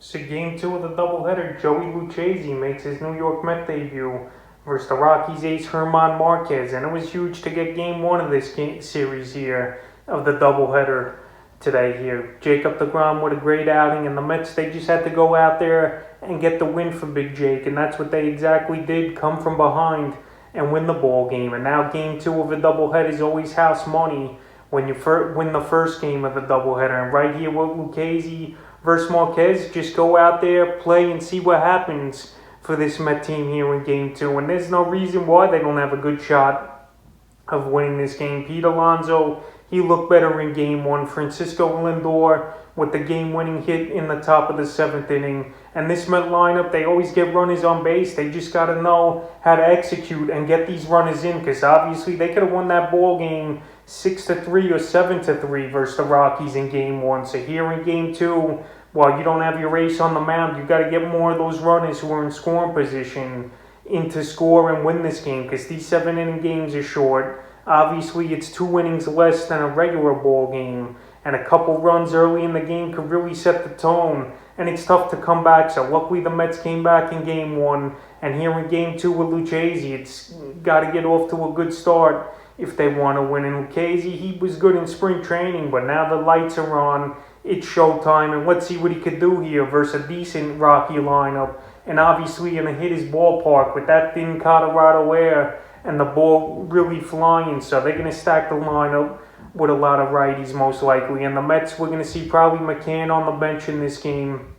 So game two of the doubleheader, Joey Lucchesi makes his New York Met debut versus the Rockies ace German Marquez, and it was huge to get game one of this series here of the doubleheader today here. Jacob deGrom with a great outing, and the Mets, they just had to go out there and get the win for Big Jake, and that's what they exactly did, come from behind and win the ball game. And now game two of a doubleheader is always house money when you win the first game of the doubleheader. And right here with Lucchesi versus Marquez, just go out there, play, and see what happens for this Met team here in game two. And there's no reason why they don't have a good shot of winning this game. Pete Alonso, he looked better in game one. Francisco Lindor with the game-winning hit in the top of the seventh inning. And this Met lineup, they always get runners on base. They just got to know how to execute and get these runners in, because obviously they could have won that ball game 6-3 or 7-3 versus the Rockies in game one. So here in game two, while you don't have your ace on the mound, you got to get more of those runners who are in scoring position in to score and win this game, because these 7-inning games are short. Obviously, it's 2 innings less than a regular ball game, and a couple runs early in the game could really set the tone, and it's tough to come back. So luckily the Mets came back in game one, and here in game two with Lucchesi, it's got to get off to a good start if they want to win. And Lucchesi, he was good in spring training, but now the lights are on. It's showtime, and let's see what he could do here versus a decent Rocky lineup, and obviously going to hit his ballpark with that thin Colorado air and the ball really flying. So they're going to stack the lineup with a lot of righties most likely. And the Mets, we're going to see probably McCann on the bench in this game.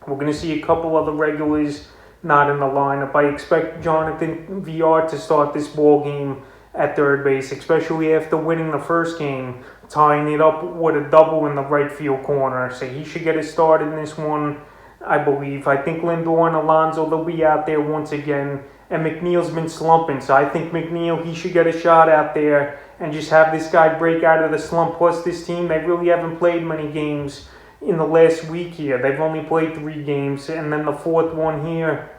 We're going to see a couple other regulars not in the lineup. I expect Jonathan VR to start this ball game at third base, especially after winning the first game, tying it up with a double in the right field corner. So he should get a start in this one, I believe. I think Lindor and Alonso, they'll be out there once again. And McNeil's been slumping, so I think McNeil, he should get a shot out there and just have this guy break out of the slump. Plus, this team, they really haven't played many games in the last week here. They've only played 3 games, and then the 4th one here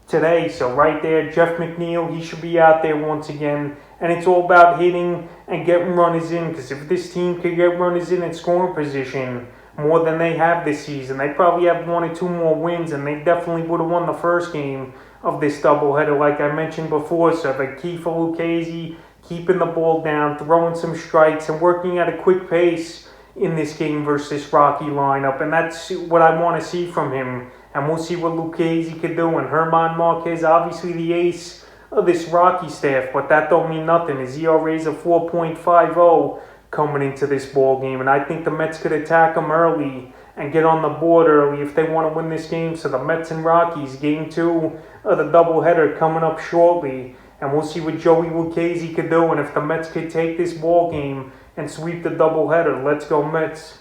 today. So right there, Jeff McNeil, he should be out there once again. And it's all about hitting and getting runners in, because if this team could get runners in scoring position more than they have this season, they probably have 1 or 2 more wins, and they definitely would have won the first game of this doubleheader, like I mentioned before. So the key for Lucchesi, keeping the ball down, throwing some strikes, and working at a quick pace in this game versus this Rocky lineup. And that's what I want to see from him. And we'll see what Lucchesi could do. And German Marquez, obviously the ace of this Rocky staff, but that don't mean nothing. His ERA is a 4.50 coming into this ball game, and I think the Mets could attack him early and get on the board early if they want to win this game. So the Mets and Rockies, game 2 of the doubleheader coming up shortly, and we'll see what Joey Lucchesi could do, and if the Mets could take this ball game and sweep the doubleheader. Let's go Mets.